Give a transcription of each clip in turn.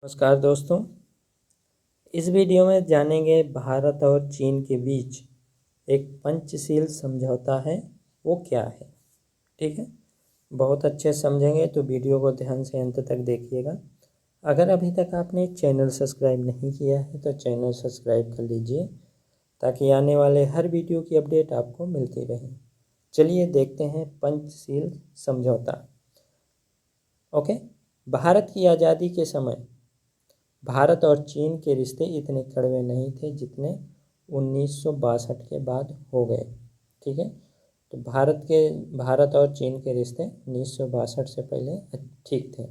नमस्कार दोस्तों। इस वीडियो में जानेंगे भारत और चीन के बीच एक पंचशील समझौता है, वो क्या है। ठीक है, बहुत अच्छे समझेंगे तो वीडियो को ध्यान से अंत तक देखिएगा। अगर अभी तक आपने चैनल सब्सक्राइब नहीं किया है तो चैनल सब्सक्राइब कर लीजिए ताकि आने वाले हर वीडियो की अपडेट आपको मिलती रहे। चलिए देखते हैं पंचशील समझौता। ओके, भारत की आज़ादी के समय भारत और चीन के रिश्ते इतने कड़वे नहीं थे जितने 1962 के बाद हो गए। ठीक है, तो भारत और चीन के रिश्ते 1962 से पहले ठीक थे।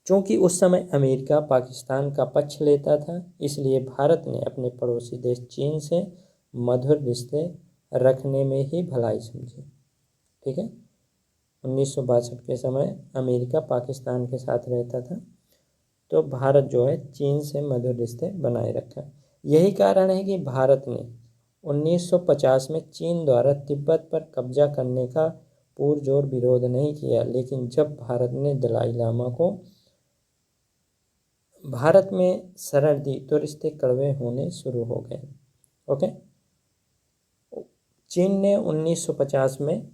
चूँकि उस समय अमेरिका पाकिस्तान का पक्ष लेता था, इसलिए भारत ने अपने पड़ोसी देश चीन से मधुर रिश्ते रखने में ही भलाई समझी। ठीक है, 1962 के समय अमेरिका पाकिस्तान के साथ रहता था, तो भारत जो है चीन से मधुर रिश्ते बनाए रखा। यही कारण है कि भारत ने 1950 में चीन द्वारा तिब्बत पर कब्जा करने का पुरजोर विरोध नहीं किया, लेकिन जब भारत ने दलाई लामा को भारत में शरण दी तो रिश्ते कड़वे होने शुरू हो गए। ओके, चीन ने 1950 में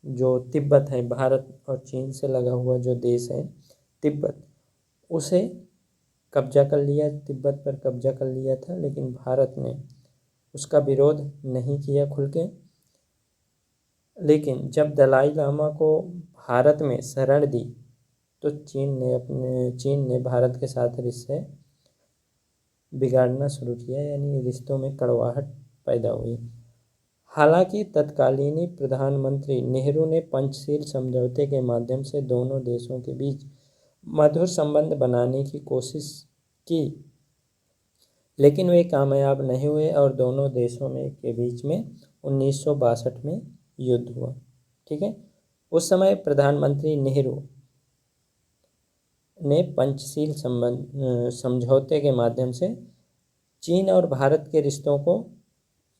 जो तिब्बत है, भारत और चीन से लगा हुआ जो देश है तिब्बत, उसे कब्जा कर लिया, तिब्बत पर कब्जा कर लिया था, लेकिन भारत ने उसका विरोध नहीं किया खुल के। लेकिन जब दलाई लामा को भारत में शरण दी तो चीन ने भारत के साथ रिश्ते बिगाड़ना शुरू किया, यानी रिश्तों में कड़वाहट पैदा हुई। हालांकि तत्कालीन प्रधानमंत्री नेहरू ने पंचशील समझौते के माध्यम से दोनों देशों के बीच मधुर संबंध बनाने की कोशिश की, लेकिन वे कामयाब नहीं हुए और दोनों देशों के बीच में 1962 में युद्ध हुआ। ठीक है, उस समय प्रधानमंत्री नेहरू ने पंचशील समझौते के माध्यम से चीन और भारत के रिश्तों को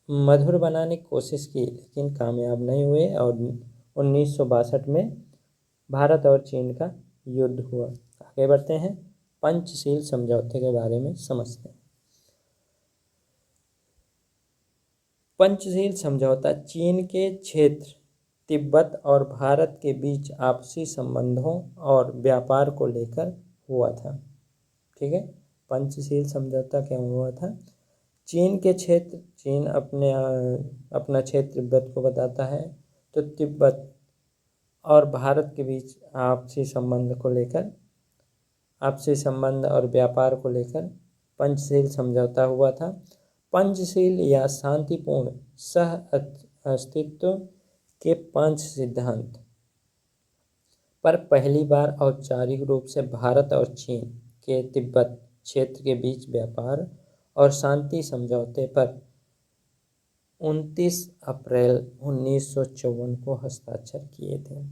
मधुर बनाने की कोशिश की, लेकिन कामयाब नहीं हुए और 1962 में भारत और चीन का युद्ध हुआ। आगे बढ़ते हैं, पंचशील समझौते के बारे में समझते हैं। पंचशील समझौता चीन के क्षेत्र तिब्बत और भारत के बीच आपसी संबंधों और व्यापार को लेकर हुआ था। ठीक है, पंचशील समझौता क्या हुआ था? चीन के क्षेत्र, चीन अपना क्षेत्र तिब्बत को बताता है, तो तिब्बत और भारत के बीच आपसी संबंध और व्यापार को लेकर पंचशील समझौता हुआ था। पंचशील या शांतिपूर्ण सह अस्तित्व के 5 सिद्धांत पर पहली बार औपचारिक रूप से भारत और चीन के तिब्बत क्षेत्र के बीच व्यापार और शांति समझौते पर 29 अप्रैल 1954 को हस्ताक्षर किए थे।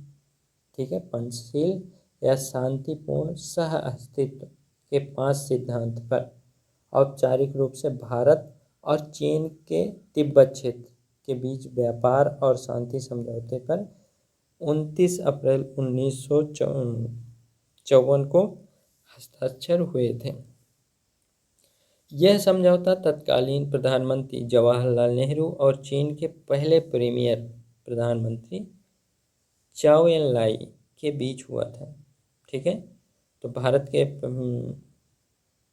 ठीक है, पंचशील या शांतिपूर्ण सह अस्तित्व के 5 सिद्धांत पर औपचारिक रूप से भारत और चीन के तिब्बत क्षेत्र के बीच व्यापार और शांति समझौते पर 29 अप्रैल 1954 को हस्ताक्षर हुए थे। यह समझौता तत्कालीन प्रधानमंत्री जवाहरलाल नेहरू और चीन के पहले प्रीमियर प्रधानमंत्री चाओ एन लाई के बीच हुआ था। ठीक है, तो भारत के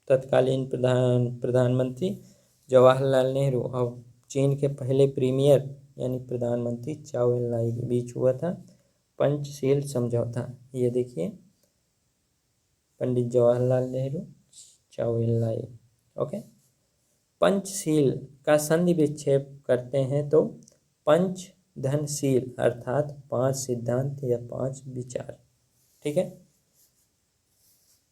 तत्कालीन प्रधानमंत्री जवाहरलाल नेहरू और चीन के पहले प्रीमियर यानी प्रधानमंत्री चाओ एन लाई के बीच हुआ था पंचशील समझौता। ये देखिए, पंडित जवाहरलाल नेहरू, चाओ एन लाई। ओके, पंचशील का संधि विच्छेद करते हैं तो पंच धनशील अर्थात 5 सिद्धांत या 5 विचार। ठीक है,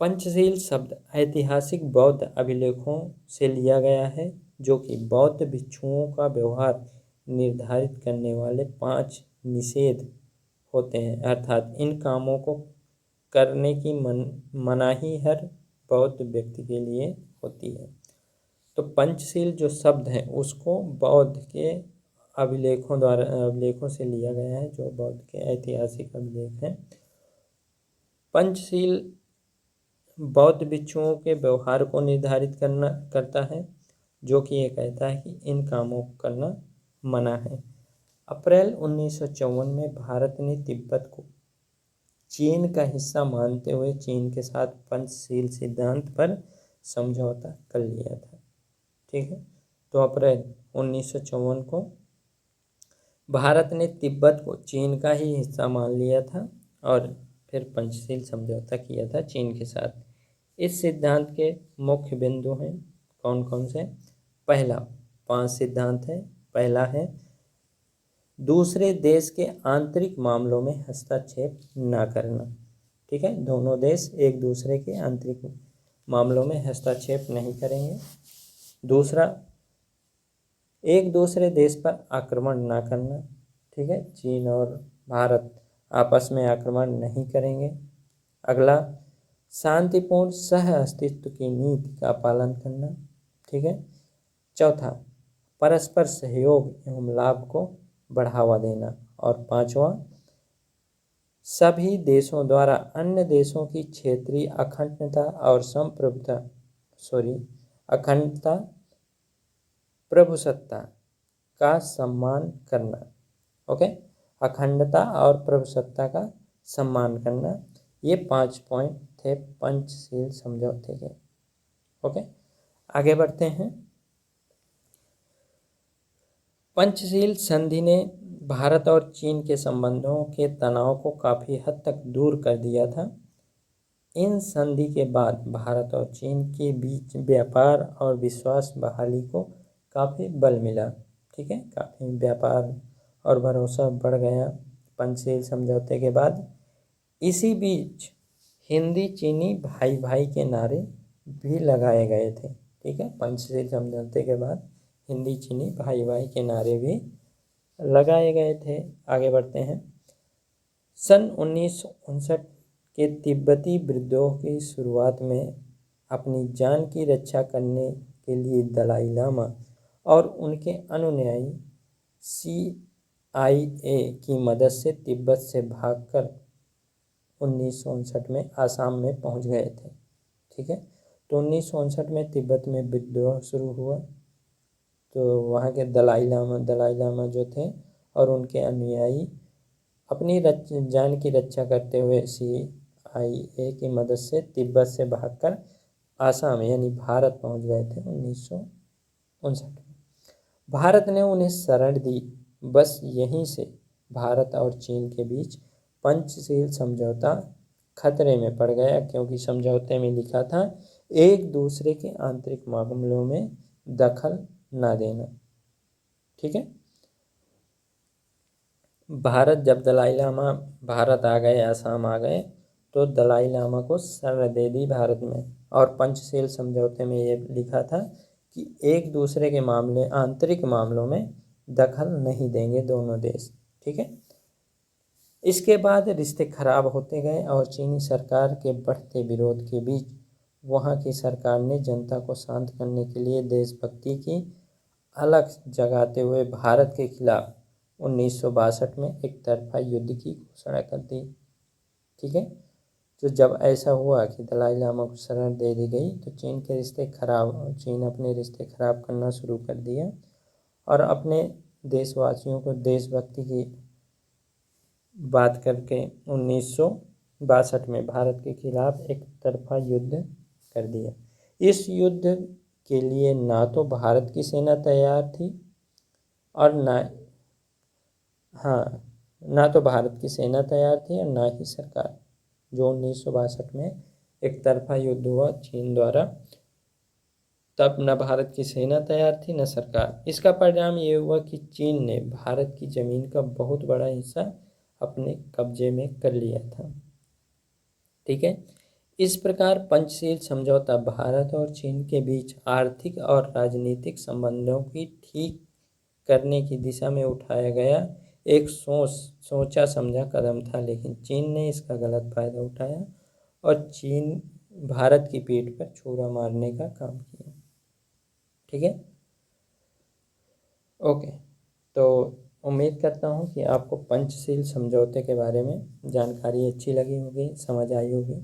पंचशील शब्द ऐतिहासिक बौद्ध अभिलेखों से लिया गया है, जो कि बौद्ध भिक्षुओं का व्यवहार निर्धारित करने वाले 5 निषेध होते हैं, अर्थात इन कामों को करने की मनाही हर बौद्ध व्यक्ति के लिए होती है। तो पंचशील जो शब्द है उसको बौद्ध के अभिलेखों से लिया गया है, जो बौद्ध के ऐतिहासिक अभिलेख हैं। पंचशील बौद्ध भिक्षुओं के व्यवहार को निर्धारित करता है, जो कि ये कहता है कि इन कामों को करना मना है। अप्रैल 1954 में भारत ने तिब्बत को चीन का हिस्सा मानते हुए चीन के साथ पंचशील सिद्धांत पर समझौता कर लिया था। ठीक है, तो अप्रैल 1954 को भारत ने तिब्बत को चीन का ही हिस्सा मान लिया था और फिर पंचशील समझौता किया था चीन के साथ। इस सिद्धांत के मुख्य बिंदु हैं कौन कौन से? पहला, 5 सिद्धांत है। पहला है दूसरे देश के आंतरिक मामलों में हस्तक्षेप ना करना। ठीक है, दोनों देश एक दूसरे के आंतरिक मामलों में हस्तक्षेप नहीं करेंगे। दूसरा, एक दूसरे देश पर आक्रमण ना करना। ठीक है, चीन और भारत आपस में आक्रमण नहीं करेंगे। अगला, शांतिपूर्ण सह अस्तित्व की नीति का पालन करना। ठीक है। चौथा, परस्पर सहयोग एवं लाभ को बढ़ावा देना। और पांचवा, सभी देशों द्वारा अन्य देशों की क्षेत्रीय अखंडता और अखंडता प्रभुसत्ता का सम्मान करना। ओके, अखंडता और प्रभुसत्ता का सम्मान करना। ये 5 पॉइंट थे पंचशील समझौते के। ओके, आगे बढ़ते हैं। पंचशील संधि ने भारत और चीन के संबंधों के तनाव को काफ़ी हद तक दूर कर दिया था। इन संधि के बाद भारत और चीन के बीच व्यापार और विश्वास बहाली को काफ़ी बल मिला। ठीक है, काफ़ी व्यापार और भरोसा बढ़ गया पंचशील समझौते के बाद। इसी बीच हिंदी चीनी भाई भाई के नारे भी लगाए गए थे। ठीक है, पंचशील समझौते के बाद हिंदी चीनी भाई भाई के नारे भी लगाए गए थे। आगे बढ़ते हैं। सन 1959 के तिब्बती विद्रोह की शुरुआत में अपनी जान की रक्षा करने के लिए दलाई लामा और उनके अनुयायी CIA की मदद से तिब्बत से भागकर 1959 में आसाम में पहुंच गए थे। ठीक है, तो 1959 में तिब्बत में विद्रोह शुरू हुआ। तो वहाँ के दलाई लामा जो थे और उनके अनुयायी अपनी जान की रक्षा करते हुए CIA की मदद से तिब्बत से भागकर आसाम यानी भारत पहुंच गए थे 1959 में। भारत ने उन्हें शरण दी। बस यहीं से भारत और चीन के बीच पंचशील समझौता खतरे में पड़ गया, क्योंकि समझौते में लिखा था एक दूसरे के आंतरिक मामलों में दखल ना देना। ठीक है, जब दलाई लामा भारत आ गए, आसाम आ गए, तो दलाई लामा को शरण दे दी भारत में। और पंचशील समझौते में ये लिखा था कि एक दूसरे के आंतरिक मामलों में दखल नहीं देंगे दोनों देश। ठीक है, इसके बाद रिश्ते खराब होते गए और चीनी सरकार के बढ़ते विरोध के बीच वहाँ की सरकार ने जनता को शांत करने के लिए देशभक्ति की अलग जगाते हुए भारत के खिलाफ 1962 में एक तरफा युद्ध की घोषणा कर दी। ठीक है, तो जब ऐसा हुआ कि दलाई लामा को शरण दे दी गई तो चीन अपने रिश्ते खराब करना शुरू कर दिया और अपने देशवासियों को देशभक्ति की बात करके 1962 में भारत के खिलाफ एक तरफा युद्ध कर दिया। इस युद्ध के लिए ना तो भारत की सेना तैयार थी और ना तो भारत की सेना तैयार थी और ना ही सरकार। जो 1962 में एक तरफा युद्ध हुआ चीन द्वारा, तब न भारत की सेना तैयार थी न सरकार। इसका परिणाम ये हुआ कि चीन ने भारत की ज़मीन का बहुत बड़ा हिस्सा अपने कब्जे में कर लिया था। ठीक है, इस प्रकार पंचशील समझौता भारत और चीन के बीच आर्थिक और राजनीतिक संबंधों की ठीक करने की दिशा में उठाया गया एक सोचा समझा कदम था। लेकिन चीन ने इसका गलत फायदा उठाया और चीन भारत की पीठ पर छुरा मारने का काम किया। ठीक है, ओके, तो उम्मीद करता हूँ कि आपको पंचशील समझौते के बारे में जानकारी अच्छी लगी होगी, समझ आई होगी।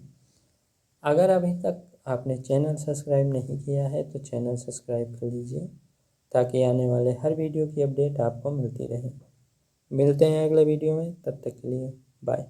अगर अभी तक आपने चैनल सब्सक्राइब नहीं किया है तो चैनल सब्सक्राइब कर लीजिए, ताकि आने वाले हर वीडियो की अपडेट आपको मिलती रहे। मिलते हैं अगले वीडियो में, तब तक के लिए बाय।